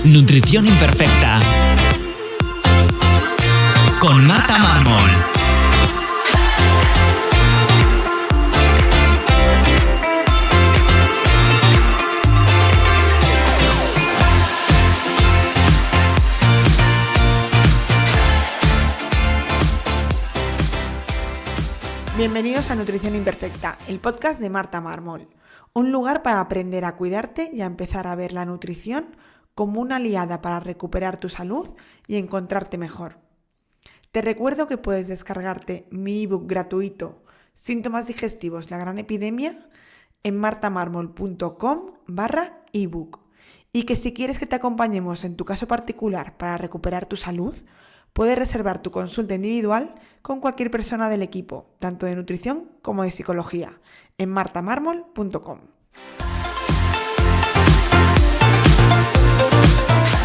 Nutrición Imperfecta con Marta Mármol. Bienvenidos a Nutrición Imperfecta, el podcast de Marta Mármol. Un lugar para aprender a cuidarte y a empezar a ver la nutrición como una aliada para recuperar tu salud y encontrarte mejor. Te recuerdo que puedes descargarte mi ebook gratuito Síntomas digestivos, la gran epidemia en martamarmol.com/ebook y que si quieres que te acompañemos en tu caso particular para recuperar tu salud, puedes reservar tu consulta individual con cualquier persona del equipo, tanto de nutrición como de psicología, en martamarmol.com.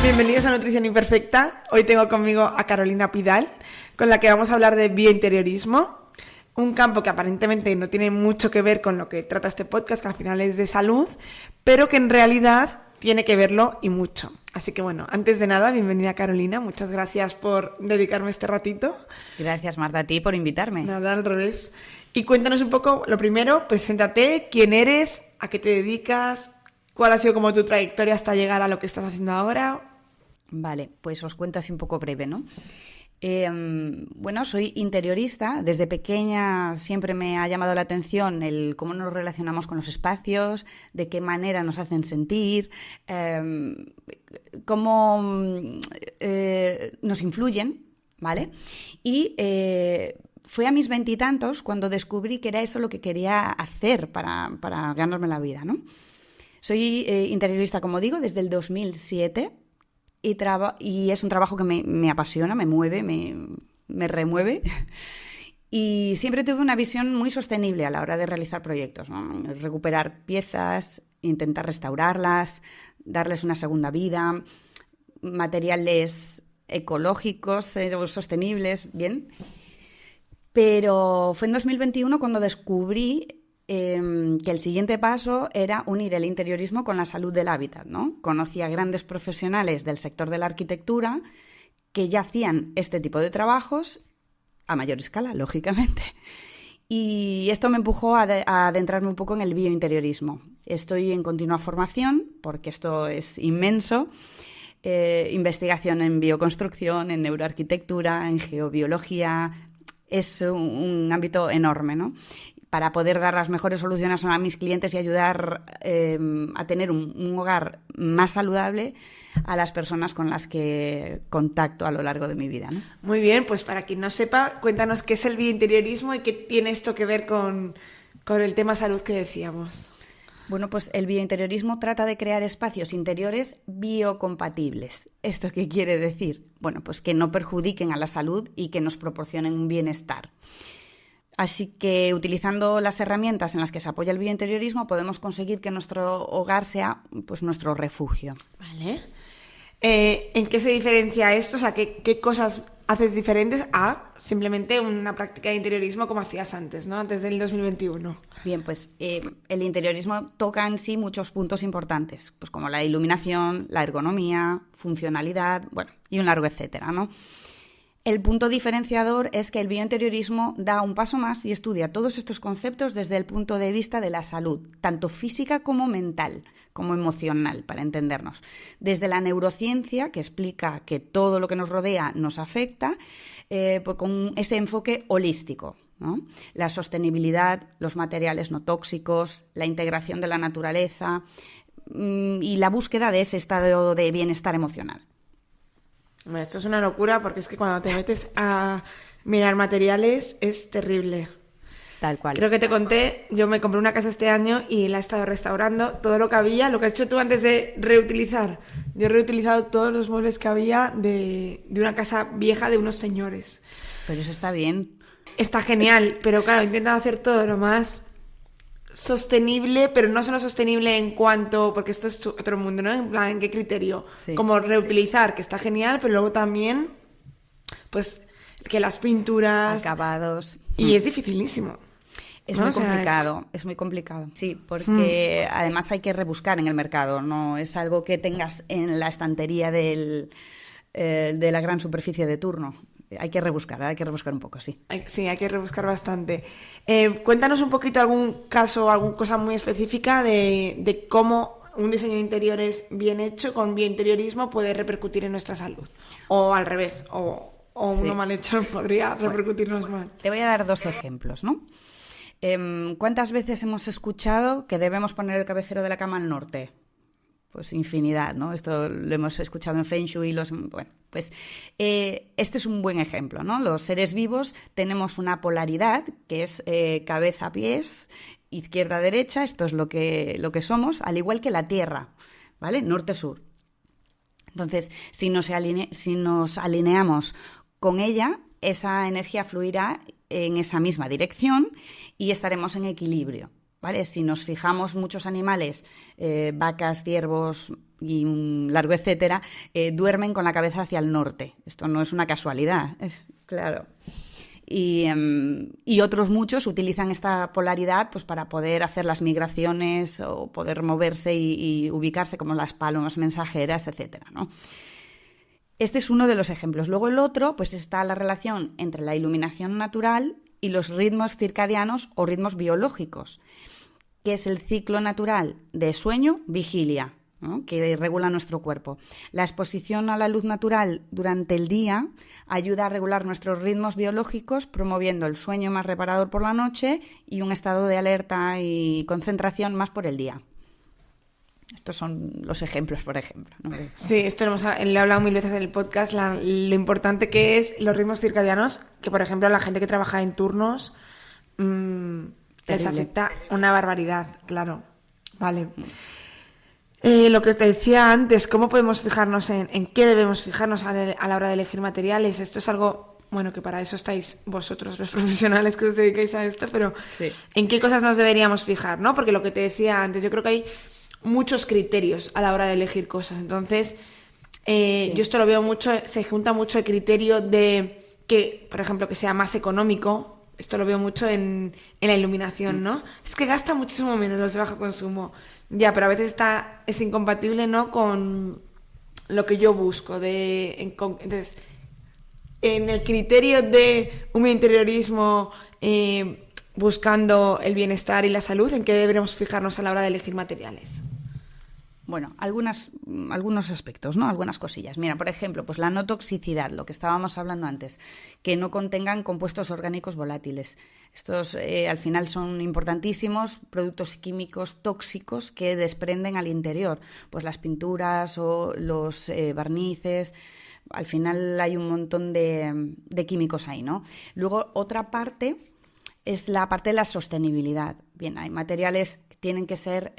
Bienvenidos a Nutrición Imperfecta. Hoy tengo conmigo a Carolina Pidal, con la que vamos a hablar de biointeriorismo, un campo que aparentemente no tiene mucho que ver con lo que trata este podcast, que al final es de salud, pero que en realidad tiene que verlo y mucho. Así que bueno, antes de nada, bienvenida Carolina, muchas gracias por dedicarme este ratito. Gracias Marta, a ti por invitarme. Nada, al revés. Y cuéntanos un poco, lo primero, preséntate, quién eres, a qué te dedicas, cuál ha sido como tu trayectoria hasta llegar a lo que estás haciendo ahora. Vale, pues os cuento así un poco breve, ¿no? Bueno, soy interiorista. Desde pequeña siempre me ha llamado la atención el cómo nos relacionamos con los espacios, de qué manera nos hacen sentir, cómo nos influyen, ¿vale? Y fue a mis 20 y tantos cuando descubrí que era eso lo que quería hacer para ganarme la vida, ¿no? Soy interiorista, como digo, desde el 2007. Y es un trabajo que me apasiona, me mueve, me remueve. Y siempre tuve una visión muy sostenible a la hora de realizar proyectos, ¿no? Recuperar piezas, intentar restaurarlas, darles una segunda vida, materiales ecológicos, sostenibles, bien. Pero fue en 2021 cuando descubrí que el siguiente paso era unir el interiorismo con la salud del hábitat, ¿no? Conocí a grandes profesionales del sector de la arquitectura que ya hacían este tipo de trabajos a mayor escala, lógicamente. Y esto me empujó a adentrarme un poco en el biointeriorismo. Estoy en continua formación porque esto es inmenso. Investigación en bioconstrucción, en neuroarquitectura, en geobiología. Es un ámbito enorme, ¿no? Para poder dar las mejores soluciones a mis clientes y ayudar a tener un hogar más saludable a las personas con las que contacto a lo largo de mi vida, ¿no? Muy bien, pues para quien no sepa, cuéntanos qué es el biointeriorismo y qué tiene esto que ver con el tema salud que decíamos. Bueno, pues el biointeriorismo trata de crear espacios interiores biocompatibles. ¿Esto qué quiere decir? Bueno, pues que no perjudiquen a la salud y que nos proporcionen un bienestar. Así que utilizando las herramientas en las que se apoya el biointeriorismo podemos conseguir que nuestro hogar sea pues nuestro refugio. Vale. ¿En qué se diferencia esto? O sea, ¿qué cosas haces diferentes a simplemente una práctica de interiorismo como hacías antes, ¿no? Antes del 2021. Bien, pues el interiorismo toca en sí muchos puntos importantes, pues como la iluminación, la ergonomía, funcionalidad, bueno, y un largo etcétera, ¿no? El punto diferenciador es que el biointeriorismo da un paso más y estudia todos estos conceptos desde el punto de vista de la salud, tanto física como mental, como emocional, para entendernos. Desde la neurociencia, que explica que todo lo que nos rodea nos afecta, pues con ese enfoque holístico, ¿no? La sostenibilidad, los materiales no tóxicos, la integración de la naturaleza y la búsqueda de ese estado de bienestar emocional. Bueno, esto es una locura porque es que cuando te metes a mirar materiales es terrible. Tal cual. Creo que te conté, yo me compré una casa este año y la he estado restaurando todo lo que había, lo que has hecho tú antes de reutilizar. Yo he reutilizado todos los muebles que había de una casa vieja de unos señores. Pero eso está bien. Está genial, pero claro, he intentado hacer todo lo más sostenible, pero no solo sostenible en cuanto, porque esto es otro mundo, ¿no? En plan, ¿en qué criterio? Sí. Como reutilizar, que está genial, pero luego también, pues, que las pinturas... Acabados. Y es dificilísimo. Es ¿no? muy O sea, complicado, es muy complicado, sí, porque además hay que rebuscar en el mercado, no es algo que tengas en la estantería de la gran superficie de turno. Hay que rebuscar un poco, sí. Sí, hay que rebuscar bastante. Cuéntanos un poquito algún caso, alguna cosa muy específica de cómo un diseño de interiores bien hecho, con biointeriorismo, puede repercutir en nuestra salud. O al revés, o Sí. uno mal hecho podría repercutirnos mal. Te voy a dar 2 ejemplos, ¿no? ¿Cuántas veces hemos escuchado que debemos poner el cabecero de la cama al norte? Pues infinidad, ¿no? Esto lo hemos escuchado en Feng Shui. Bueno, pues este es un buen ejemplo, ¿no? Los seres vivos tenemos una polaridad que es cabeza-pies, izquierda-derecha. Esto es lo que somos, al igual que la Tierra, ¿vale? Norte-sur. Entonces, si nos alineamos con ella, esa energía fluirá en esa misma dirección y estaremos en equilibrio. ¿Vale? Si nos fijamos, muchos animales, vacas, ciervos y un largo etcétera, duermen con la cabeza hacia el norte. Esto no es una casualidad, claro. Y otros muchos utilizan esta polaridad pues, para poder hacer las migraciones o poder moverse y ubicarse como las palomas mensajeras, etcétera, ¿no? Este es uno de los ejemplos. Luego el otro, pues está la relación entre la iluminación natural y los ritmos circadianos o ritmos biológicos, que es el ciclo natural de sueño-vigilia, ¿no? Que regula nuestro cuerpo. La exposición a la luz natural durante el día ayuda a regular nuestros ritmos biológicos, promoviendo el sueño más reparador por la noche y un estado de alerta y concentración más por el día. Estos son los ejemplos, por ejemplo, ¿no? Sí, esto lo he hablado 1000 veces en el podcast, lo importante que es los ritmos circadianos, que por ejemplo a la gente que trabaja en turnos les afecta una barbaridad, claro. Vale. Lo que te decía antes, ¿cómo podemos fijarnos en qué debemos fijarnos a la hora de elegir materiales? Esto es algo, bueno, que para eso estáis vosotros, los profesionales que os dedicáis a esto, pero sí. ¿En qué cosas nos deberíamos fijar, no? Porque lo que te decía antes, yo creo que hay muchos criterios a la hora de elegir cosas. Entonces, sí. Yo esto lo veo mucho, se junta mucho el criterio de que, por ejemplo, que sea más económico. Esto lo veo mucho en la iluminación, ¿no? Es que gasta muchísimo menos los de bajo consumo. Ya, pero a veces es incompatible, ¿no? Con lo que yo busco. Entonces, en el criterio de un interiorismo buscando el bienestar y la salud, ¿en qué deberemos fijarnos a la hora de elegir materiales? Bueno, algunos aspectos, ¿no? Algunas cosillas. Mira, por ejemplo, pues la no toxicidad, lo que estábamos hablando antes, que no contengan compuestos orgánicos volátiles. Estos al final son importantísimos, productos químicos tóxicos que desprenden al interior, pues las pinturas o los barnices. Al final hay un montón de químicos ahí, ¿no? Luego, otra parte es la parte de la sostenibilidad. Bien, hay materiales que tienen que ser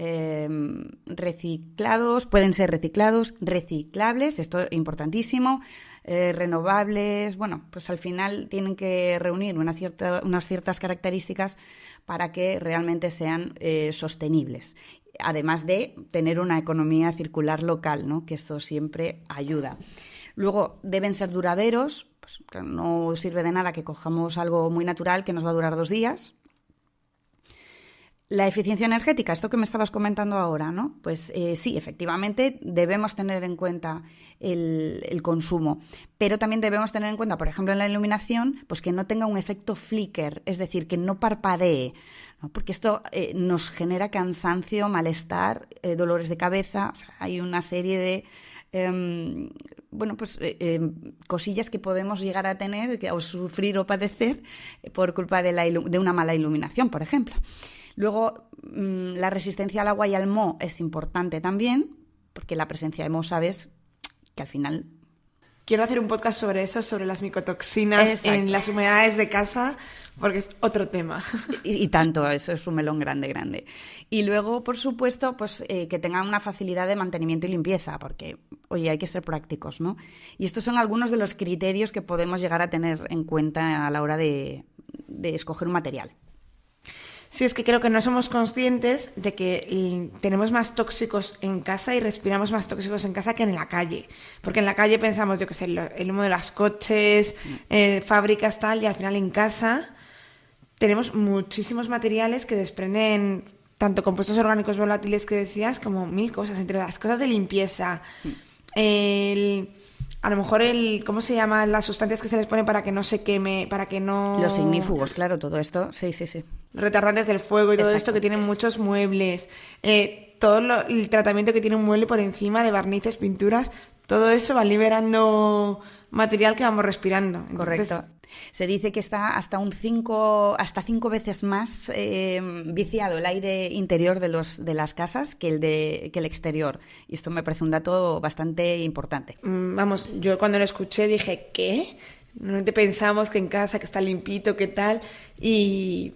reciclados, pueden ser reciclados, reciclables, esto es importantísimo, renovables, bueno, pues al final tienen que reunir unas ciertas características para que realmente sean sostenibles. Además de tener una economía circular local, ¿no? Que esto siempre ayuda. Luego, deben ser duraderos, pues no sirve de nada que cojamos algo muy natural que nos va a durar 2 días. La eficiencia energética, esto que me estabas comentando ahora, ¿no? Pues sí, efectivamente debemos tener en cuenta el consumo, pero también debemos tener en cuenta, por ejemplo, en la iluminación, pues que no tenga un efecto flicker, es decir, que no parpadee, ¿no? Porque esto nos genera cansancio, malestar, dolores de cabeza. O sea, hay una serie de cosillas que podemos llegar a tener o sufrir o padecer por culpa de una mala iluminación, por ejemplo. Luego, la resistencia al agua y al moho es importante también, porque la presencia de moho, sabes que al final... Quiero hacer un podcast sobre eso, sobre las micotoxinas. Exacto. En las humedades de casa, porque es otro tema. Y tanto, eso es un melón grande, grande. Y luego, por supuesto, pues que tengan una facilidad de mantenimiento y limpieza, porque, oye, hay que ser prácticos, ¿no? Y estos son algunos de los criterios que podemos llegar a tener en cuenta a la hora de escoger un material. Sí, es que creo que no somos conscientes de que tenemos más tóxicos en casa y respiramos más tóxicos en casa que en la calle. Porque en la calle pensamos, yo qué sé, el humo de los coches, fábricas, tal, y al final en casa tenemos muchísimos materiales que desprenden tanto compuestos orgánicos volátiles que decías como 1000 cosas, entre las cosas de limpieza, a lo mejor ¿cómo se llaman las sustancias que se les ponen para que no se queme, para que no... Los ignífugos, claro, todo esto, sí. Retardantes del fuego y todo Exacto. esto que tienen muchos muebles, el tratamiento que tiene un mueble por encima de barnices, pinturas, todo eso va liberando material que vamos respirando. Entonces, Correcto. Se dice que está hasta 5 veces más viciado el aire interior de las casas que el exterior. Y esto me parece un dato bastante importante. Vamos, yo cuando lo escuché dije, ¿qué? Normalmente pensamos que en casa que está limpito, ¿qué tal? Y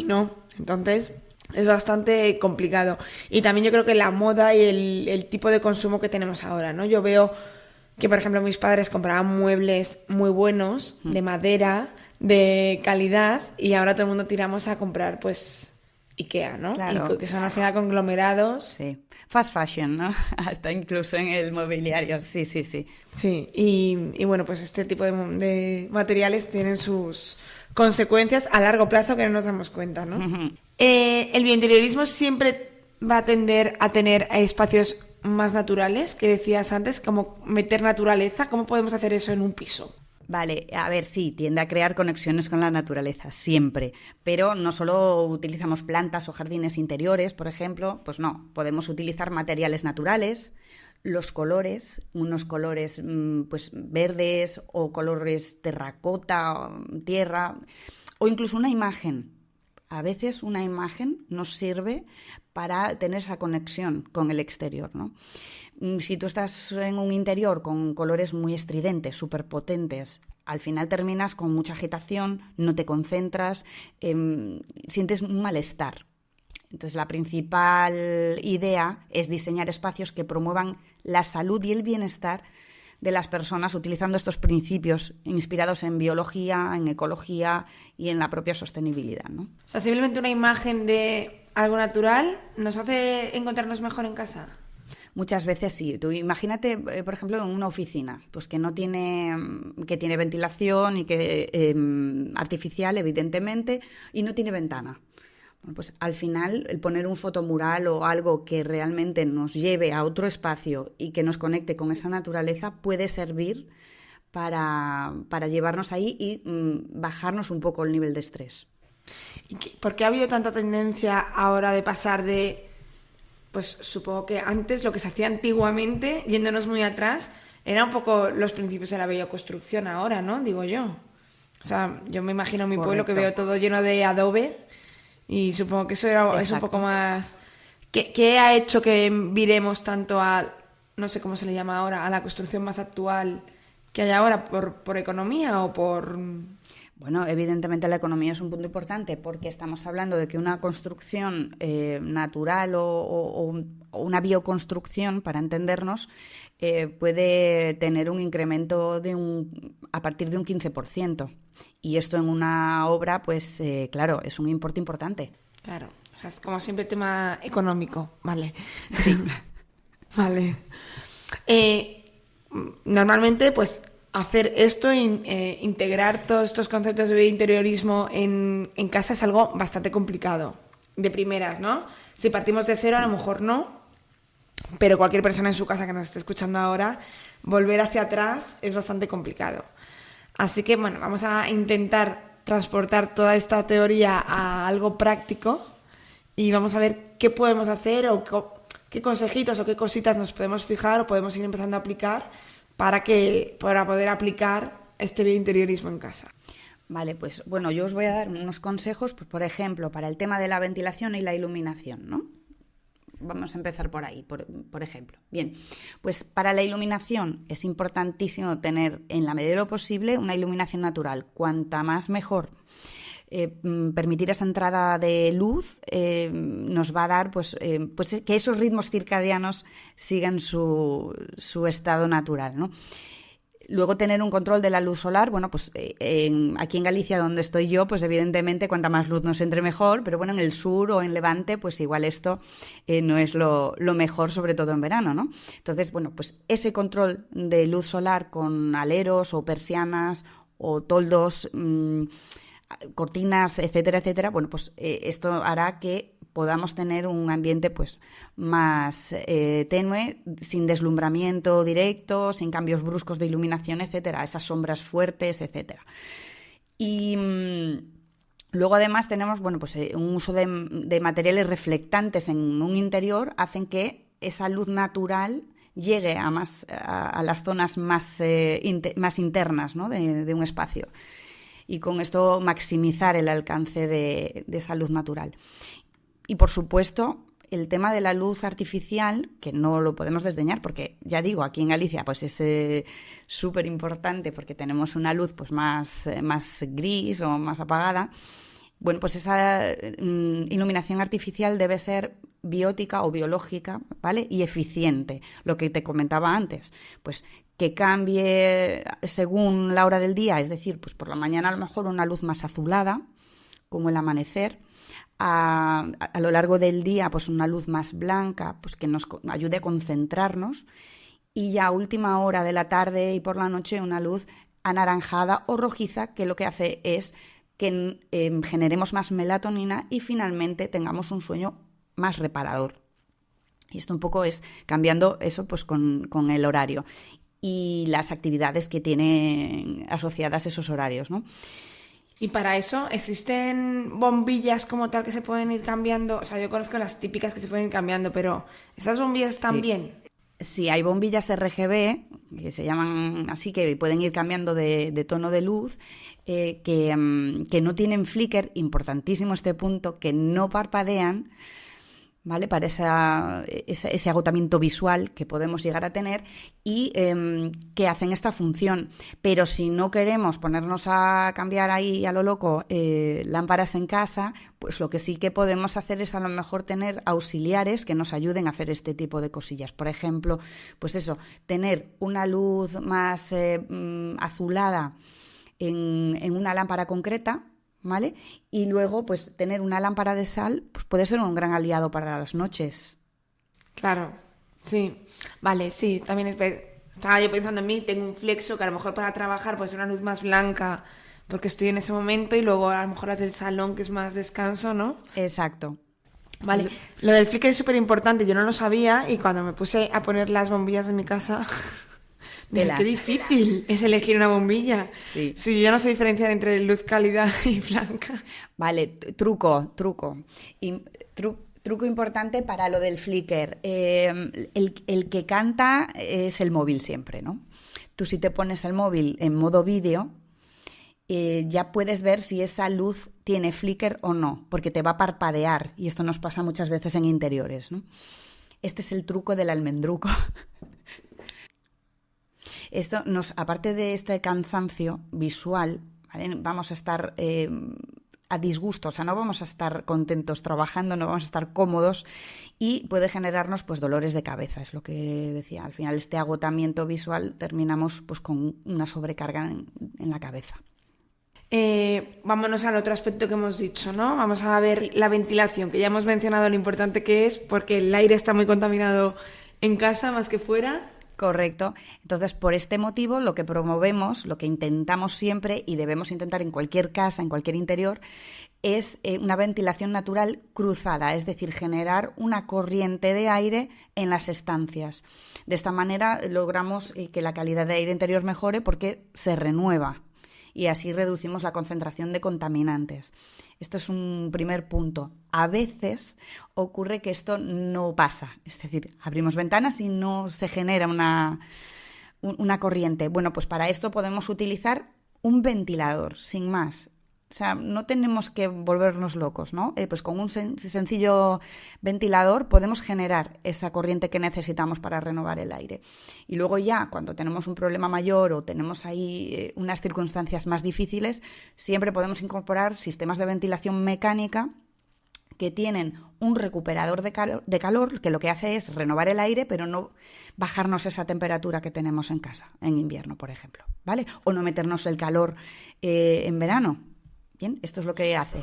no. Entonces es bastante complicado. Y también yo creo que la moda y el tipo de consumo que tenemos ahora, ¿no? Yo veo que, por ejemplo, mis padres compraban muebles muy buenos, de madera, de calidad, y ahora todo el mundo tiramos a comprar, pues, IKEA, ¿no? Claro. Y que son al final conglomerados. Sí. Fast fashion, ¿no? Hasta incluso en el mobiliario, sí. Sí, y bueno, pues este tipo de materiales tienen sus consecuencias a largo plazo que no nos damos cuenta, ¿no? El biointeriorismo siempre va a tender a tener espacios más naturales, que decías antes, como meter naturaleza. ¿Cómo podemos hacer eso en un piso? Vale, a ver, sí, tiende a crear conexiones con la naturaleza, siempre. Pero no solo utilizamos plantas o jardines interiores, por ejemplo, pues no, podemos utilizar materiales naturales, los colores, unos colores pues verdes o colores terracota, tierra, o incluso una imagen. A veces una imagen nos sirve para tener esa conexión con el exterior, ¿no? Si tú estás en un interior con colores muy estridentes, súper potentes, al final terminas con mucha agitación, no te concentras, sientes un malestar. Entonces, la principal idea es diseñar espacios que promuevan la salud y el bienestar de las personas utilizando estos principios inspirados en biología, en ecología y en la propia sostenibilidad, ¿no? O sea, simplemente una imagen de algo natural nos hace encontrarnos mejor en casa. Muchas veces sí. Tú imagínate, por ejemplo, en una oficina, pues que tiene ventilación y que artificial, evidentemente, y no tiene ventana. Bueno, pues al final el poner un fotomural o algo que realmente nos lleve a otro espacio y que nos conecte con esa naturaleza puede servir para llevarnos ahí y bajarnos un poco el nivel de estrés. ¿Por qué ha habido tanta tendencia ahora de pasar de, pues supongo que antes lo que se hacía antiguamente, yéndonos muy atrás, era un poco los principios de la bioconstrucción ahora, ¿no? Digo yo. O sea, yo me imagino mi pueblo que veo todo lleno de adobe y supongo que eso es un poco más... ¿Qué ha hecho que viremos tanto a, no sé cómo se le llama ahora, a la construcción más actual que hay ahora? ¿Por economía o por...? Bueno, evidentemente la economía es un punto importante porque estamos hablando de que una construcción natural o una bioconstrucción, para entendernos, puede tener un incremento a partir de un 15%. Y esto en una obra, pues claro, es un importe importante. Claro, o sea, es como siempre tema económico, vale. Sí, vale. Normalmente, pues, hacer esto, integrar todos estos conceptos de biointeriorismo en casa es algo bastante complicado, de primeras, ¿no? Si partimos de cero, a lo mejor no, pero cualquier persona en su casa que nos esté escuchando ahora, volver hacia atrás es bastante complicado. Así que, bueno, vamos a intentar transportar toda esta teoría a algo práctico y vamos a ver qué podemos hacer o qué consejitos o qué cositas nos podemos fijar o podemos ir empezando a aplicar para poder aplicar este biointeriorismo en casa. Vale, pues bueno, yo os voy a dar unos consejos, pues, por ejemplo, para el tema de la ventilación y la iluminación, ¿no? Vamos a empezar por ahí, por ejemplo. Bien, pues para la iluminación es importantísimo tener, en la medida de lo posible, una iluminación natural. Cuanta más mejor. Permitir esa entrada de luz nos va a dar pues que esos ritmos circadianos sigan su estado natural, ¿no? Luego tener un control de la luz solar, bueno, pues aquí en Galicia, donde estoy yo, pues evidentemente cuanta más luz nos entre mejor, pero bueno, en el sur o en Levante, pues igual esto no es lo mejor, sobre todo en verano, ¿no? Entonces, bueno, pues ese control de luz solar con aleros o persianas o toldos cortinas, etcétera, etcétera, bueno, pues esto hará que podamos tener un ambiente pues más tenue, sin deslumbramiento directo, sin cambios bruscos de iluminación, etcétera, esas sombras fuertes, etcétera. Y luego además tenemos, bueno, pues un uso de materiales reflectantes en un interior hacen que esa luz natural llegue a las zonas más internas, ¿no? de un espacio, y con esto maximizar el alcance de esa luz natural. Y por supuesto, el tema de la luz artificial, que no lo podemos desdeñar, porque ya digo, aquí en Galicia pues es súper importante porque tenemos una luz pues más gris o más apagada. Bueno, pues esa iluminación artificial debe ser biótica o biológica, ¿vale? Y eficiente, lo que te comentaba antes, pues que cambie según la hora del día, es decir, pues por la mañana a lo mejor una luz más azulada, como el amanecer, a lo largo del día pues una luz más blanca, pues que nos ayude a concentrarnos, y ya a última hora de la tarde y por la noche una luz anaranjada o rojiza, que lo que hace es que generemos más melatonina y finalmente tengamos un sueño más reparador. Y esto un poco es cambiando eso pues con el horario y las actividades que tienen asociadas esos horarios, ¿no? Y para eso, ¿existen bombillas como tal que se pueden ir cambiando? O sea, yo conozco las típicas que se pueden ir cambiando, pero ¿esas bombillas también? Sí, hay bombillas RGB, que se llaman así, que pueden ir cambiando de tono de luz, que no tienen flicker, importantísimo este punto, que no parpadean, ¿vale? Para ese agotamiento visual que podemos llegar a tener, y que hacen esta función. Pero si no queremos ponernos a cambiar ahí a lo loco lámparas en casa, pues lo que sí que podemos hacer es a lo mejor tener auxiliares que nos ayuden a hacer este tipo de cosillas. Por ejemplo, pues eso, tener una luz más azulada en una lámpara concreta, ¿vale? Y luego, pues, tener una lámpara de sal pues puede ser un gran aliado para las noches. Claro, sí. Vale, sí, también estaba yo pensando en mí, tengo un flexo que a lo mejor para trabajar pues una luz más blanca porque estoy en ese momento, y luego a lo mejor las del salón que es más descanso, ¿no? Exacto. Vale, lo del flicker es súper importante, yo no lo sabía, y cuando me puse a poner las bombillas de mi casa... Qué difícil es elegir una bombilla. Sí. Sí, yo no sé diferenciar entre luz cálida y blanca. Vale, truco. Truco importante para lo del flicker. El que canta es el móvil siempre, ¿no? Tú, si te pones el móvil en modo vídeo, ya puedes ver si esa luz tiene flicker o no, porque te va a parpadear, y esto nos pasa muchas veces en interiores, ¿no? Este es el truco del almendruco. Esto aparte de este cansancio visual, ¿vale? Vamos a estar a disgusto, o sea, no vamos a estar contentos trabajando, no vamos a estar cómodos, y puede generarnos pues dolores de cabeza, es lo que decía. Al final, este agotamiento visual terminamos pues con una sobrecarga en la cabeza. Vámonos al otro aspecto que hemos dicho, ¿no? Vamos a ver la ventilación, que ya hemos mencionado lo importante que es, porque el aire está muy contaminado en casa más que fuera. Correcto. Entonces, por este motivo, lo que promovemos, lo que intentamos siempre y debemos intentar en cualquier casa, en cualquier interior, es una ventilación natural cruzada, es decir, generar una corriente de aire en las estancias. De esta manera logramos que la calidad de aire interior mejore porque se renueva, y así reducimos la concentración de contaminantes. Esto es un primer punto. A veces ocurre que esto no pasa, es decir, abrimos ventanas y no se genera una corriente. Bueno, pues para esto podemos utilizar un ventilador, sin más. O sea, no tenemos que volvernos locos, ¿no? Pues con un sencillo ventilador podemos generar esa corriente que necesitamos para renovar el aire. Y luego ya, cuando tenemos un problema mayor o tenemos ahí unas circunstancias más difíciles, siempre podemos incorporar sistemas de ventilación mecánica que tienen un recuperador de calor, que lo que hace es renovar el aire, pero no bajarnos esa temperatura que tenemos en casa, en invierno, por ejemplo, ¿vale? O no meternos el calor en verano. Bien, esto es lo que hace.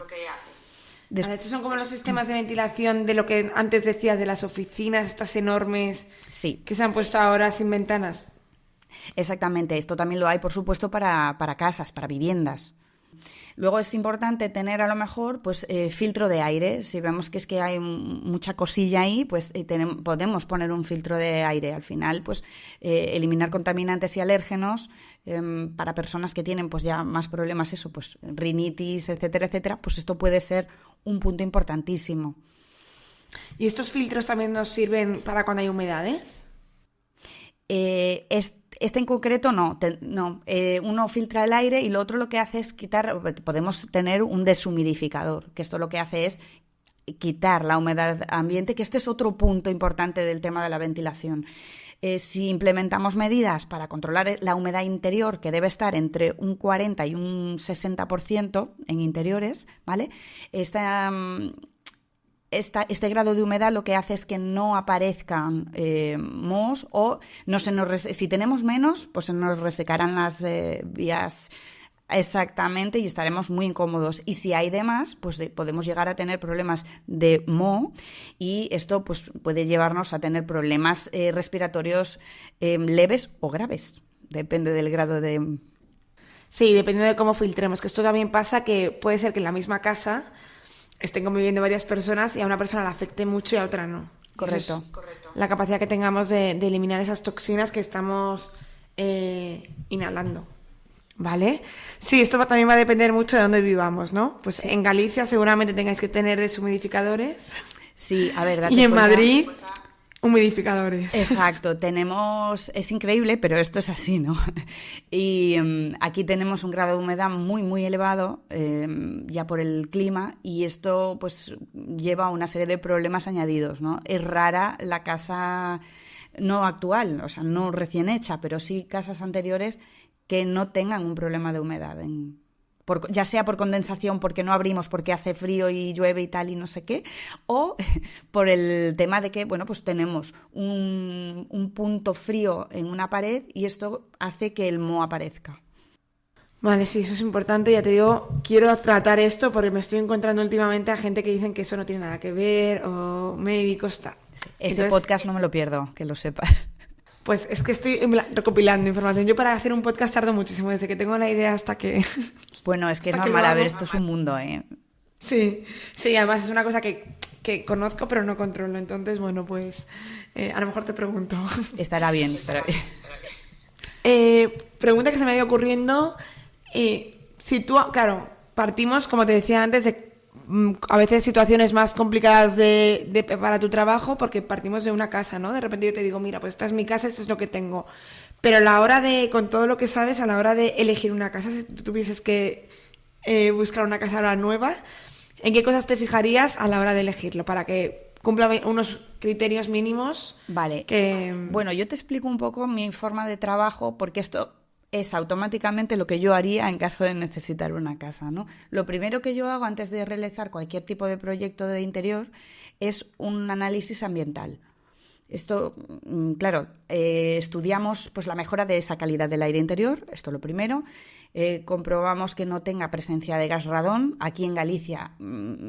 Vale, estos son como los sistemas de ventilación de lo que antes decías, de las oficinas, estas enormes, que se han puesto ahora sin ventanas. Exactamente, esto también lo hay, por supuesto, para casas, para viviendas. Luego es importante tener a lo mejor pues filtro de aire. Si vemos que es que hay mucha cosilla ahí, pues podemos poner un filtro de aire. Al final, pues eliminar contaminantes y alérgenos para personas que tienen pues ya más problemas, eso, pues rinitis, etcétera, etcétera, pues esto puede ser un punto importantísimo. ¿Y estos filtros también nos sirven para cuando hay humedades? Este en concreto no. Uno filtra el aire y lo otro lo que hace es quitar. Podemos tener un deshumidificador, que esto lo que hace es quitar la humedad ambiente, que este es otro punto importante del tema de la ventilación. Si implementamos medidas para controlar la humedad interior, que debe estar entre un 40 y un 60% en interiores, ¿vale? Este grado de humedad lo que hace es que no aparezcan mohos o si tenemos menos, pues se nos resecarán las vías exactamente y estaremos muy incómodos. Y si hay de más, pues podemos llegar a tener problemas de moho y esto pues puede llevarnos a tener problemas respiratorios leves o graves. Depende del grado de... Sí, dependiendo de cómo filtremos, que esto también pasa que puede ser que en la misma casa estén conviviendo varias personas y a una persona le afecte mucho y a otra no. Correcto. La capacidad que tengamos de eliminar esas toxinas que estamos inhalando. ¿Vale? Sí, esto también va a depender mucho de dónde vivamos, ¿no? Pues sí. En Galicia seguramente tengáis que tener deshumidificadores. Sí, a ver, y en Madrid, humidificadores. Exacto, es increíble, pero esto es así, ¿no? Y aquí tenemos un grado de humedad muy, muy elevado, ya por el clima, y esto pues lleva a una serie de problemas añadidos, ¿no? Es rara la casa, no actual, o sea, no recién hecha, pero sí casas anteriores que no tengan un problema de humedad, ya sea por condensación, porque no abrimos, porque hace frío y llueve y tal y no sé qué, o por el tema de que, bueno, pues tenemos un punto frío en una pared y esto hace que el moho aparezca. Vale, sí, eso es importante. Ya te digo, quiero tratar esto porque me estoy encontrando últimamente a gente que dicen que eso no tiene nada que ver o médicos, tal. Ese podcast no me lo pierdo, que lo sepas. Pues es que estoy recopilando información. Yo para hacer un podcast tardo muchísimo, desde que tengo la idea hasta que... Bueno, es que es normal, a ver, esto es un mundo, ¿eh? Sí, además es una cosa que conozco pero no controlo. Entonces, bueno, pues a lo mejor te pregunto. Estará bien. Pregunta que se me ha ido ocurriendo. Si tú, claro, partimos, como te decía antes, de a veces situaciones más complicadas para tu trabajo, porque partimos de una casa, ¿no? De repente yo te digo, mira, pues esta es mi casa, esto es lo que tengo. Pero a la hora con todo lo que sabes, a la hora de elegir una casa, si tú tuvieses que buscar una casa ahora nueva, ¿en qué cosas te fijarías a la hora de elegirlo? Para que cumpla unos criterios mínimos. Vale. Bueno, yo te explico un poco mi forma de trabajo, porque esto es automáticamente lo que yo haría en caso de necesitar una casa, ¿no? Lo primero que yo hago antes de realizar cualquier tipo de proyecto de interior es un análisis ambiental. Esto, claro, estudiamos pues la mejora de esa calidad del aire interior, esto lo primero. Comprobamos que no tenga presencia de gas radón. Aquí en Galicia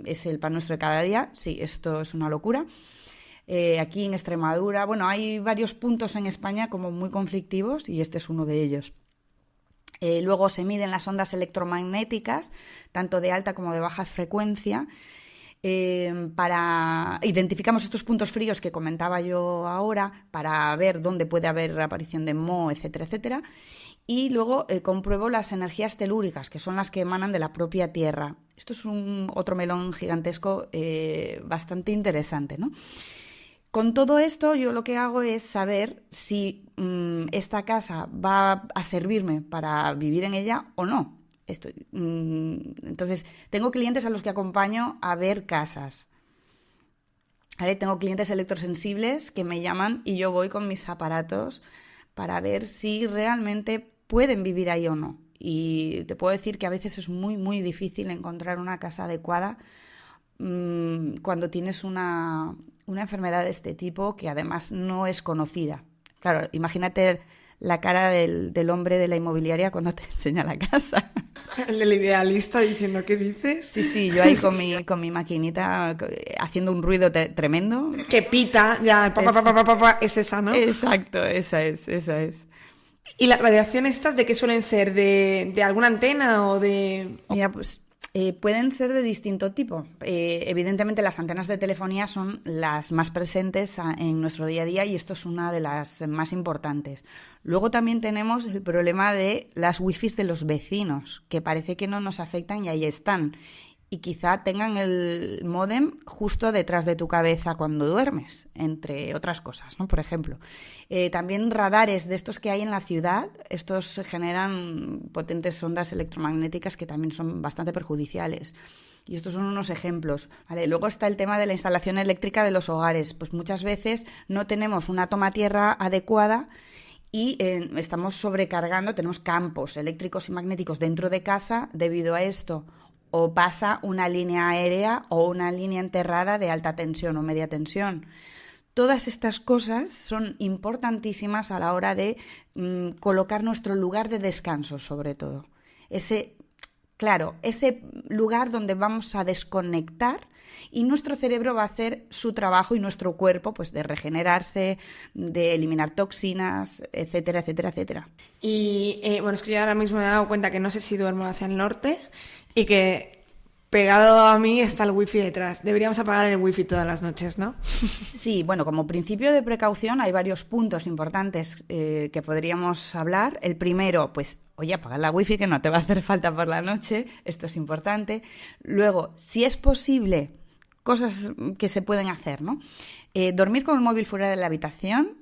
es el pan nuestro de cada día. Sí, esto es una locura. Aquí en Extremadura, bueno, hay varios puntos en España como muy conflictivos y este es uno de ellos. Luego se miden las ondas electromagnéticas, tanto de alta como de baja frecuencia. Identificamos estos puntos fríos que comentaba yo ahora para ver dónde puede haber aparición de moho, etcétera, etcétera. Y luego compruebo las energías telúricas, que son las que emanan de la propia Tierra. Esto es otro melón gigantesco bastante interesante, ¿no? Con todo esto, yo lo que hago es saber si esta casa va a servirme para vivir en ella o no. Entonces, tengo clientes a los que acompaño a ver casas. ¿Vale? Tengo clientes electrosensibles que me llaman y yo voy con mis aparatos para ver si realmente pueden vivir ahí o no. Y te puedo decir que a veces es muy, muy difícil encontrar una casa adecuada cuando tienes una enfermedad de este tipo que además no es conocida. Claro, imagínate la cara del hombre de la inmobiliaria cuando te enseña la casa. El idealista diciendo, ¿qué dices? Sí, yo ahí con mi maquinita haciendo un ruido tremendo. Que pita, ya, es esa, ¿no? Exacto, esa es. ¿Y las radiaciones estas de qué suelen ser? ¿De alguna antena o de...? Mira, pues pueden ser de distinto tipo. Evidentemente las antenas de telefonía son las más presentes en nuestro día a día y esto es una de las más importantes. Luego también tenemos el problema de las wifis de los vecinos, que parece que no nos afectan y ahí están. Y quizá tengan el módem justo detrás de tu cabeza cuando duermes, entre otras cosas, ¿no? Por ejemplo. También radares de estos que hay en la ciudad, estos generan potentes ondas electromagnéticas que también son bastante perjudiciales. Y estos son unos ejemplos, ¿vale? Luego está el tema de la instalación eléctrica de los hogares. Pues muchas veces no tenemos una toma tierra adecuada y estamos sobrecargando, tenemos campos eléctricos y magnéticos dentro de casa debido a esto. O pasa una línea aérea o una línea enterrada de alta tensión o media tensión. Todas estas cosas son importantísimas a la hora de colocar nuestro lugar de descanso, sobre todo. Ese lugar donde vamos a desconectar y nuestro cerebro va a hacer su trabajo y nuestro cuerpo pues de regenerarse, de eliminar toxinas, etcétera, etcétera, etcétera. Y bueno, es que yo ahora mismo me he dado cuenta que no sé si duermo hacia el norte y que pegado a mí está el wifi detrás. Deberíamos apagar el wifi todas las noches, ¿no? Sí, bueno, como principio de precaución hay varios puntos importantes que podríamos hablar. El primero, pues, oye, apagar la wifi que no te va a hacer falta por la noche, esto es importante. Luego, si es posible, cosas que se pueden hacer, ¿no? Dormir con el móvil fuera de la habitación,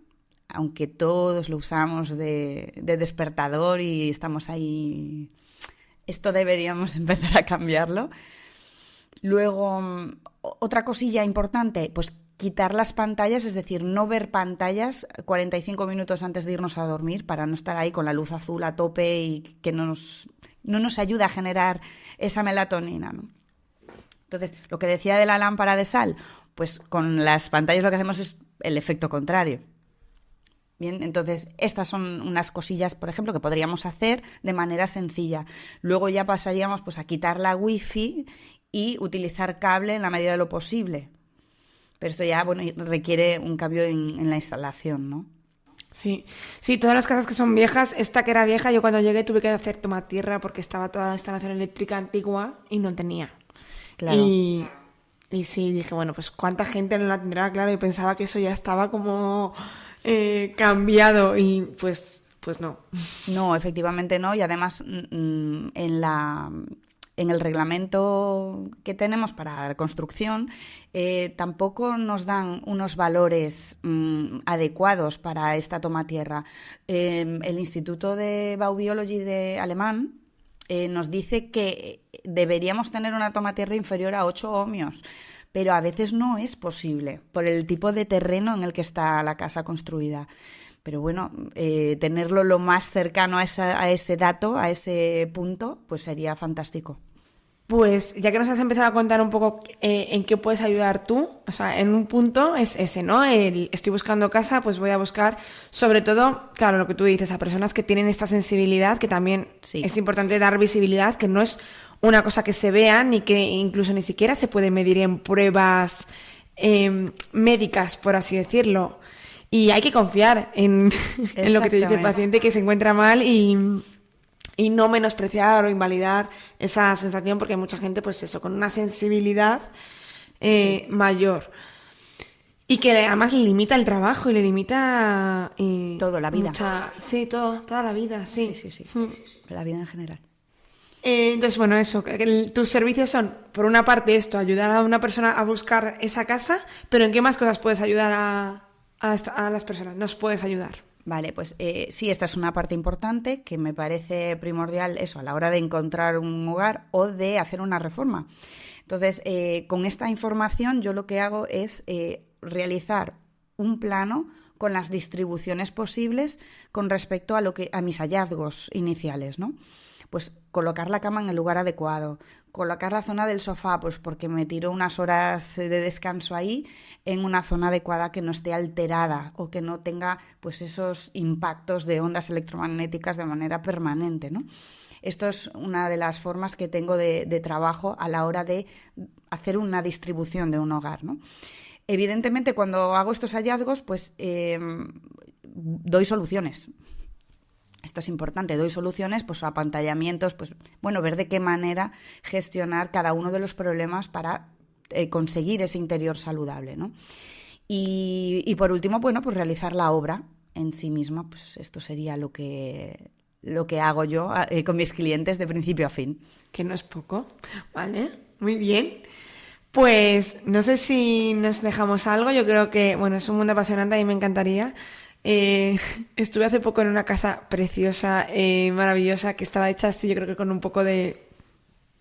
aunque todos lo usamos de despertador y estamos ahí, esto deberíamos empezar a cambiarlo. Luego, otra cosilla importante, pues quitar las pantallas, es decir, no ver pantallas 45 minutos antes de irnos a dormir para no estar ahí con la luz azul a tope y que no nos ayuda a generar esa melatonina, ¿no? Entonces, lo que decía de la lámpara de sal, pues con las pantallas lo que hacemos es el efecto contrario. Bien, entonces estas son unas cosillas, por ejemplo, que podríamos hacer de manera sencilla. Luego ya pasaríamos pues a quitar la wifi y utilizar cable en la medida de lo posible. Pero esto ya, bueno, requiere un cambio en la instalación, ¿no? Sí, todas las casas que son viejas, esta que era vieja, yo cuando llegué tuve que hacer toma tierra porque estaba toda la instalación eléctrica antigua y no tenía. Claro. Y sí, dije, bueno, pues cuánta gente no la tendrá, claro, y pensaba que eso ya estaba como cambiado y pues no. No, efectivamente no, y además en el reglamento que tenemos para la construcción tampoco nos dan unos valores adecuados para esta toma tierra. El Instituto de Baubiology de alemán nos dice que deberíamos tener una toma tierra inferior a 8 ohmios, pero a veces no es posible por el tipo de terreno en el que está la casa construida. Pero bueno, tenerlo lo más cercano a ese dato, a ese punto, pues sería fantástico. Pues ya que nos has empezado a contar un poco en qué puedes ayudar tú, o sea, en un punto es ese, ¿no? Estoy buscando casa, pues voy a buscar, sobre todo, claro, lo que tú dices, a personas que tienen esta sensibilidad, que también sí, es importante dar visibilidad, que no es una cosa que se vea ni que incluso ni siquiera se puede medir en pruebas médicas, por así decirlo. Y hay que confiar en lo que te dice el paciente que se encuentra mal y no menospreciar o invalidar esa sensación, porque hay mucha gente, pues eso, con una sensibilidad mayor. Y que además le limita el trabajo y le limita... todo, la vida. Sí, toda la vida, sí. Sí. La vida en general. Entonces, bueno, eso, tus servicios son, por una parte esto, ayudar a una persona a buscar esa casa, pero ¿en qué más cosas puedes ayudar a las personas? ¿Nos puedes ayudar? Vale, pues sí, esta es una parte importante que me parece primordial eso a la hora de encontrar un hogar o de hacer una reforma. Entonces, con esta información yo lo que hago es realizar un plano con las distribuciones posibles con respecto a mis hallazgos iniciales, ¿no? Pues colocar la cama en el lugar adecuado, colocar la zona del sofá, pues porque me tiro unas horas de descanso ahí, en una zona adecuada que no esté alterada o que no tenga pues esos impactos de ondas electromagnéticas de manera permanente, ¿no? Esto es una de las formas que tengo de trabajo a la hora de hacer una distribución de un hogar, ¿no? Evidentemente, cuando hago estos hallazgos, pues doy soluciones. Esto es importante, doy soluciones, pues apantallamientos, pues bueno, ver de qué manera gestionar cada uno de los problemas para conseguir ese interior saludable, ¿no? Y por último, bueno, pues realizar la obra en sí misma, pues esto sería lo que hago yo con mis clientes de principio a fin. Que no es poco, ¿vale? Muy bien. Pues no sé si nos dejamos algo, yo creo que, bueno, es un mundo apasionante, a mí me encantaría. Estuve hace poco en una casa preciosa, maravillosa, que estaba hecha así, yo creo que con un poco de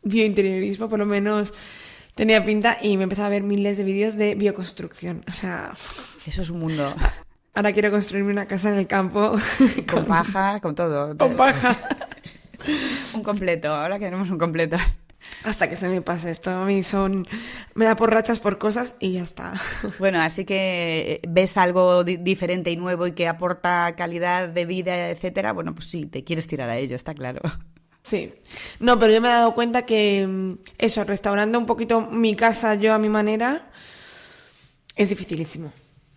biointeriorismo, por lo menos tenía pinta, y me empecé a ver miles de vídeos de bioconstrucción. O sea, eso es un mundo. Ahora quiero construirme una casa en el campo. Con paja, con todo. Con paja. Un completo, ahora queremos un completo. Hasta que se me pase esto, a mí me da por rachas por cosas y ya está. Bueno, así que ves algo diferente y nuevo y que aporta calidad de vida, etcétera, bueno, pues sí, te quieres tirar a ello, está claro. Sí. No, pero yo me he dado cuenta que eso, restaurando un poquito mi casa yo a mi manera, es dificilísimo.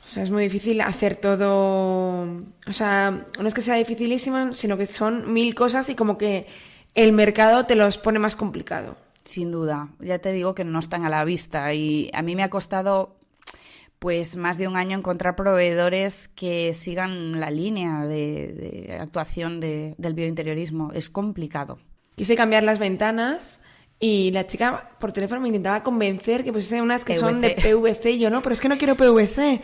O sea, es muy difícil hacer todo. O sea, no es que sea dificilísimo, sino que son 1000 cosas y como que el mercado te los pone más complicado. Sin duda, ya te digo que no están a la vista y a mí me ha costado pues más de un año encontrar proveedores que sigan la línea de actuación del biointeriorismo. Es complicado. Quise cambiar las ventanas y la chica por teléfono me intentaba convencer que pusiese unas que son de PVC. Y yo, no, pero es que no quiero PVC.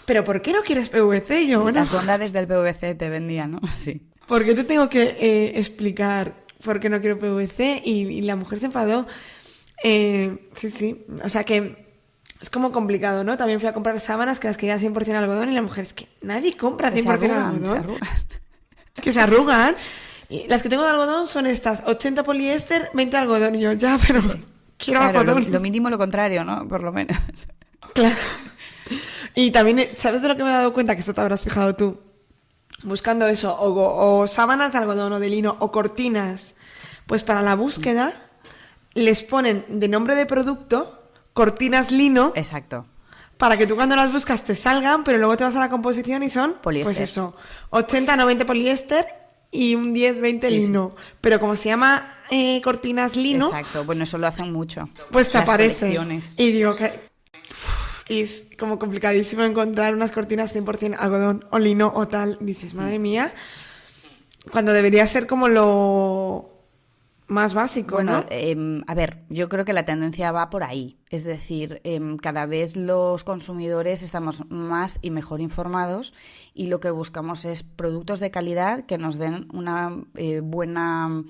¿Pero por qué no quieres PVC? Y yo, bueno. Las bondades del PVC te vendían, ¿no? Sí. ¿Por qué te tengo que explicar por qué no quiero PVC? Y la mujer se enfadó. Sí. O sea que es como complicado, ¿no? También fui a comprar sábanas que las quería 100% algodón y la mujer, es que nadie compra 100% algodón. Que se arrugan. Y las que tengo de algodón son estas, 80 poliéster, 20 algodón. Y yo, ya, pero quiero algodón. Lo mínimo lo contrario, ¿no? Por lo menos. Claro. Y también, ¿sabes de lo que me he dado cuenta? Que esto te habrás fijado tú. Buscando eso, o sábanas de algodón o de lino, o cortinas. Pues para la búsqueda les ponen de nombre de producto cortinas lino. Exacto. Para que tú cuando las buscas te salgan, pero luego te vas a la composición y son, poliéster. Pues eso, 80-90 poliéster y un 10-20 lino. Sí. Pero como se llama cortinas lino... Exacto, bueno, eso lo hacen mucho. Pues te aparece. Y digo que... Y es como complicadísimo encontrar unas cortinas 100% algodón o lino o tal. Dices, madre mía, cuando debería ser como lo más básico, bueno, ¿no? A ver, yo creo que la tendencia va por ahí. Es decir, cada vez los consumidores estamos más y mejor informados y lo que buscamos es productos de calidad que nos den una buena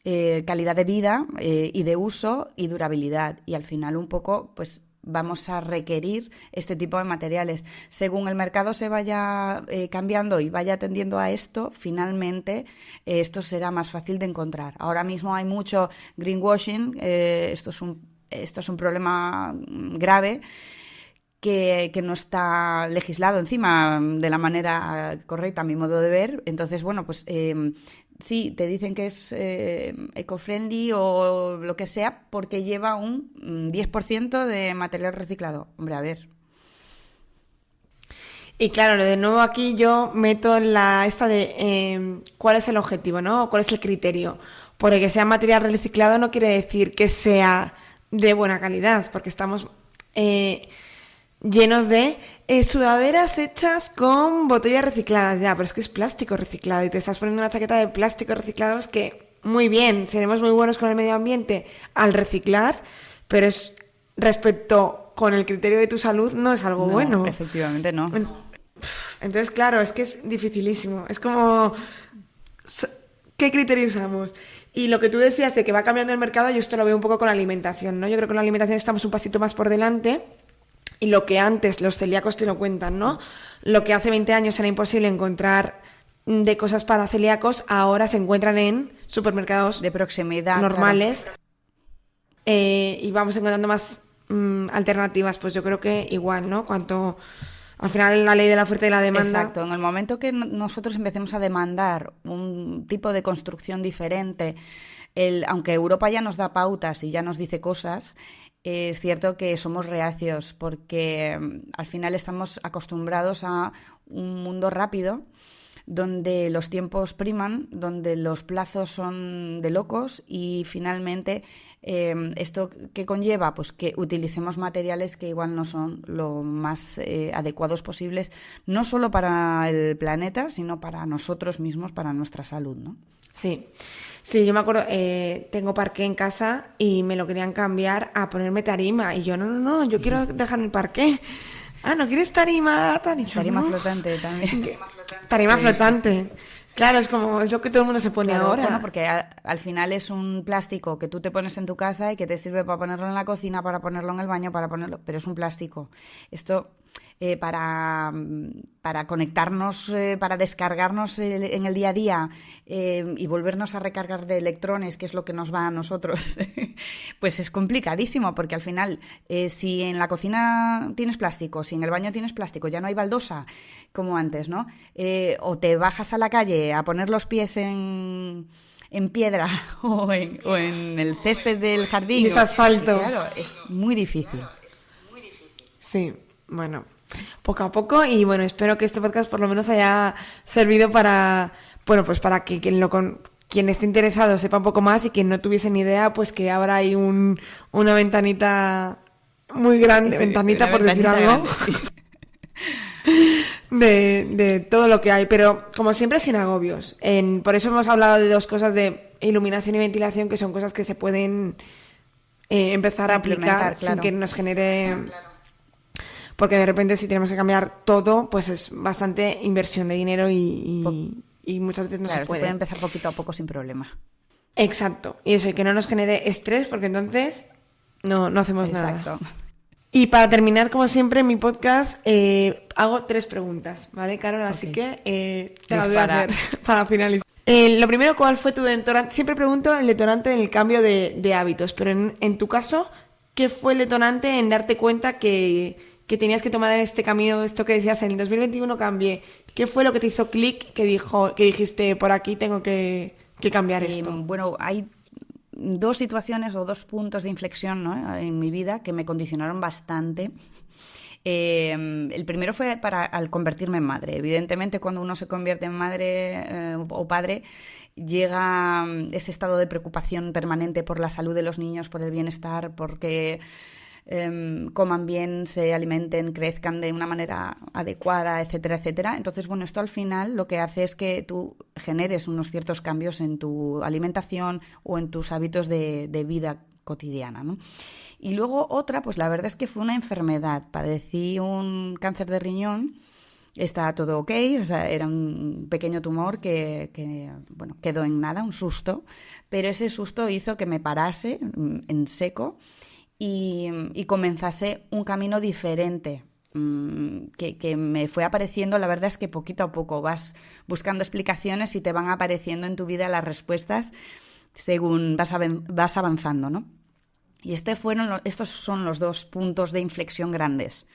calidad de vida y de uso y durabilidad. Y al final un poco, pues vamos a requerir este tipo de materiales. Según el mercado se vaya cambiando y vaya tendiendo a esto, finalmente esto será más fácil de encontrar. Ahora mismo hay mucho greenwashing, esto es un problema grave que no está legislado encima de la manera correcta, a mi modo de ver. Entonces, bueno, pues sí, te dicen que es eco-friendly o lo que sea porque lleva un 10% de material reciclado. Hombre, a ver. Y claro, de nuevo aquí yo meto esta de cuál es el objetivo, ¿no? ¿Cuál es el criterio? Porque que sea material reciclado no quiere decir que sea de buena calidad, porque estamos llenos de sudaderas hechas con botellas recicladas, ya, pero es que es plástico reciclado y te estás poniendo una chaqueta de plástico reciclados que, muy bien, seremos muy buenos con el medio ambiente al reciclar, pero es respecto con el criterio de tu salud no es algo bueno. Efectivamente no. Entonces, claro, es que es dificilísimo. Es como, ¿qué criterio usamos? Y lo que tú decías de que va cambiando el mercado, yo esto lo veo un poco con la alimentación, ¿no? Yo creo que con la alimentación estamos un pasito más por delante. Y lo que antes los celíacos te lo cuentan, ¿no? Lo que hace 20 años era imposible encontrar de cosas para celíacos, ahora se encuentran en supermercados de proximidad normales. Claro. Y vamos encontrando más alternativas. Pues yo creo que igual, ¿no? Cuanto al final la ley de la oferta y la demanda. Exacto. En el momento que nosotros empecemos a demandar un tipo de construcción diferente, aunque Europa ya nos da pautas y ya nos dice cosas, es cierto que somos reacios porque al final estamos acostumbrados a un mundo rápido donde los tiempos priman, donde los plazos son de locos y finalmente esto que conlleva pues que utilicemos materiales que igual no son lo más adecuados posibles, no solo para el planeta, sino para nosotros mismos, para nuestra salud, ¿no? Sí. Sí, yo me acuerdo, tengo parqué en casa y me lo querían cambiar a ponerme tarima. Y yo, no, yo quiero dejar el parqué. Ah, ¿no quieres tarima? Tarima flotante también. Tarima flotante. Claro, es lo que todo el mundo se pone ahora. Bueno, porque al final es un plástico que tú te pones en tu casa y que te sirve para ponerlo en la cocina, para ponerlo en el baño, pero es un plástico. Esto para conectarnos, para descargarnos en el día a día y volvernos a recargar de electrones, que es lo que nos va a nosotros, pues es complicadísimo, porque al final, si en la cocina tienes plástico, si en el baño tienes plástico, ya no hay baldosa, como antes, ¿no? O te bajas a la calle a poner los pies en piedra o en el césped del jardín. Y es asfalto. Claro, es muy difícil. Sí, bueno, poco a poco, y bueno, espero que este podcast por lo menos haya servido para, bueno, pues para que quien esté interesado sepa un poco más, y quien no tuviese ni idea, pues que abra ahí una ventanita muy grande, ventanita por decir algo, grande, sí. de todo lo que hay, pero como siempre sin agobios. Por eso hemos hablado de dos cosas, de iluminación y ventilación, que son cosas que se pueden empezar a aplicar, claro, sin que nos genere... Claro. Porque de repente si tenemos que cambiar todo, pues es bastante inversión de dinero y muchas veces no se puede. Se puede empezar poquito a poco sin problema. Exacto. Y eso, y que no nos genere estrés, porque entonces no hacemos nada. Exacto. Y para terminar, como siempre, en mi podcast hago 3 preguntas, ¿vale, Carol? Así que te las voy a hacer para finalizar. Lo primero, ¿cuál fue tu detonante? Siempre pregunto el detonante en el cambio de hábitos, pero en tu caso, ¿qué fue el detonante en darte cuenta que tenías que tomar este camino, esto que decías, en el 2021 cambié? ¿Qué fue lo que te hizo clic, que dijiste, por aquí tengo que cambiar esto? Bueno, hay 2 situaciones o 2 puntos de inflexión, ¿no?, en mi vida que me condicionaron bastante. El primero fue al convertirme en madre. Evidentemente, cuando uno se convierte en madre o padre, llega ese estado de preocupación permanente por la salud de los niños, por el bienestar, porque coman bien, se alimenten, crezcan de una manera adecuada, etcétera, etcétera. Entonces, bueno, esto al final lo que hace es que tú generes unos ciertos cambios en tu alimentación o en tus hábitos de vida cotidiana, ¿no? Y luego otra, pues la verdad es que fue una enfermedad. Padecí un cáncer de riñón. Está todo ok, o sea, era un pequeño tumor que bueno, quedó en nada, un susto, pero ese susto hizo que me parase en seco y comenzase un camino diferente que me fue apareciendo. La verdad es que poquito a poco vas buscando explicaciones y te van apareciendo en tu vida las respuestas según vas avanzando, ¿no? Y estos son los 2 puntos de inflexión grandes.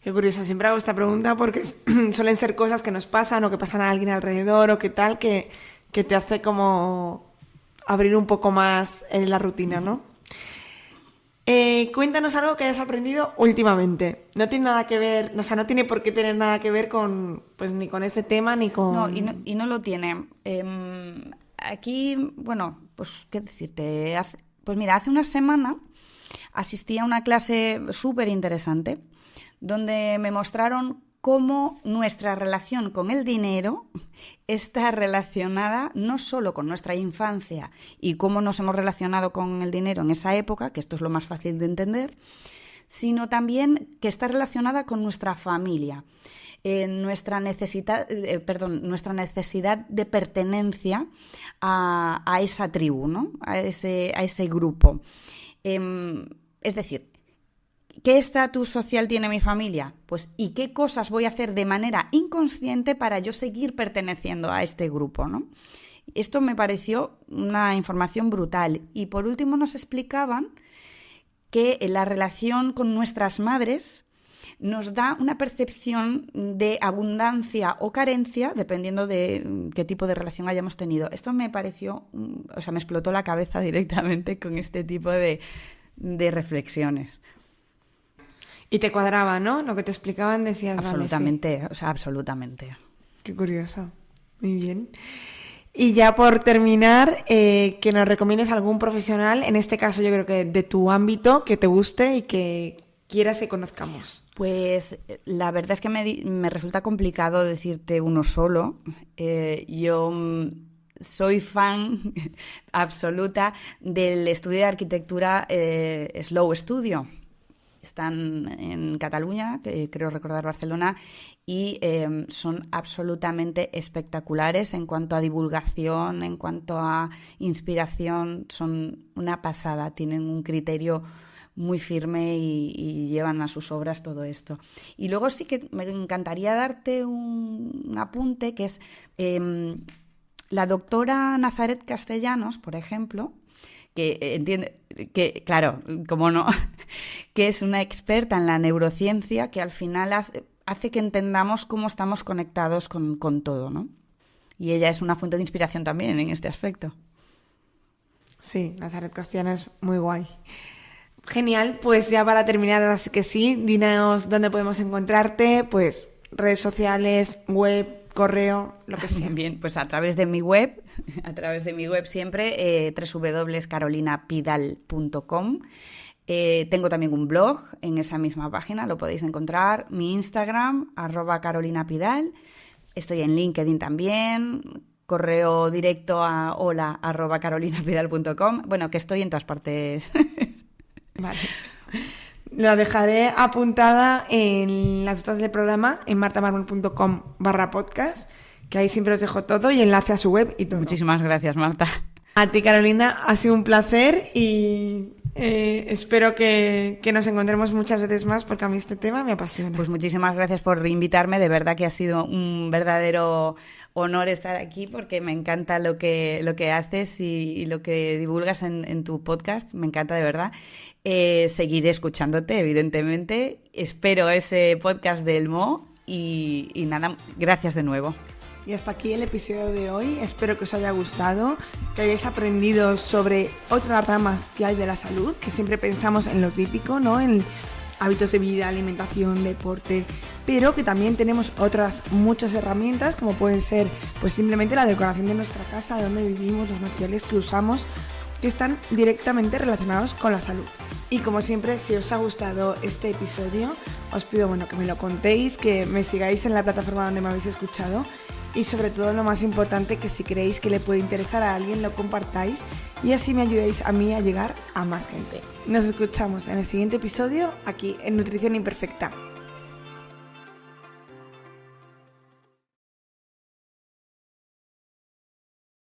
Qué curioso, siempre hago esta pregunta porque suelen ser cosas que nos pasan o que pasan a alguien alrededor o que tal, que te hace como abrir un poco más en la rutina, ¿no? Cuéntanos algo que hayas aprendido últimamente. No tiene nada que ver, o sea, no tiene por qué tener nada que ver con, pues, ni con este tema ni con... No, y no lo tiene. Aquí, bueno, pues, ¿qué decirte? Pues mira, hace una semana asistí a una clase súper interesante donde me mostraron cómo nuestra relación con el dinero está relacionada no solo con nuestra infancia y cómo nos hemos relacionado con el dinero en esa época, que esto es lo más fácil de entender, sino también que está relacionada con nuestra familia, nuestra necesidad de pertenencia a esa tribu, ¿no? a ese grupo. Es decir, ¿qué estatus social tiene mi familia? Pues, ¿y qué cosas voy a hacer de manera inconsciente para yo seguir perteneciendo a este grupo, ¿no? Esto me pareció una información brutal. Y por último nos explicaban que la relación con nuestras madres nos da una percepción de abundancia o carencia dependiendo de qué tipo de relación hayamos tenido. Esto me pareció, o sea, me explotó la cabeza directamente con este tipo de reflexiones. Y te cuadraba, ¿no? Lo que te explicaban decías... Absolutamente, vale, sí. O sea, absolutamente. Qué curioso. Muy bien. Y ya por terminar, que nos recomiendes algún profesional, en este caso yo creo que de tu ámbito, que te guste y que quieras que conozcamos. Pues la verdad es que me resulta complicado decirte uno solo. Yo soy fan absoluta del estudio de arquitectura Slow Studio. Están en Cataluña, que creo recordar Barcelona, y son absolutamente espectaculares en cuanto a divulgación, en cuanto a inspiración. Son una pasada, tienen un criterio muy firme y llevan a sus obras todo esto. Y luego sí que me encantaría darte un apunte, que es la doctora Nazaret Castellanos, por ejemplo, que entiende, que claro, como no, que es una experta en la neurociencia que al final hace que entendamos cómo estamos conectados con todo, ¿no? Y ella es una fuente de inspiración también en este aspecto. Sí, Nazaret Castellanos es muy guay. Genial, pues ya para terminar, ahora sí que sí, dinos dónde podemos encontrarte, pues redes sociales, web, correo, lo que sea. Bien, pues a través de mi web siempre, www.carolinapidal.com. Tengo también un blog en esa misma página, lo podéis encontrar. Mi Instagram, @carolinapidal. Estoy en LinkedIn también. Correo directo a hola@carolinapidal.com. Bueno, que estoy en todas partes. Vale. La dejaré apuntada en las notas del programa en martamarmol.com/podcast, que ahí siempre os dejo todo y enlace a su web y todo. Muchísimas gracias, Marta. A ti, Carolina, ha sido un placer y espero que nos encontremos muchas veces más porque a mí este tema me apasiona. Pues muchísimas gracias por invitarme, de verdad que ha sido un verdadero honor estar aquí porque me encanta lo que haces y lo que divulgas en tu podcast, me encanta de verdad. Seguiré escuchándote, evidentemente. Espero ese podcast del Mo y nada, gracias de nuevo. Y hasta aquí el episodio de hoy. Espero que os haya gustado, que hayáis aprendido sobre otras ramas que hay de la salud, que siempre pensamos en lo típico, ¿no? En hábitos de vida, alimentación, deporte, pero que también tenemos otras muchas herramientas, como pueden ser pues simplemente la decoración de nuestra casa, de donde vivimos, los materiales que usamos, que están directamente relacionados con la salud. Y como siempre, si os ha gustado este episodio, os pido que me lo contéis, que me sigáis en la plataforma donde me habéis escuchado y sobre todo lo más importante, que si creéis que le puede interesar a alguien, lo compartáis y así me ayudéis a mí a llegar a más gente. Nos escuchamos en el siguiente episodio aquí en Nutrición Imperfecta.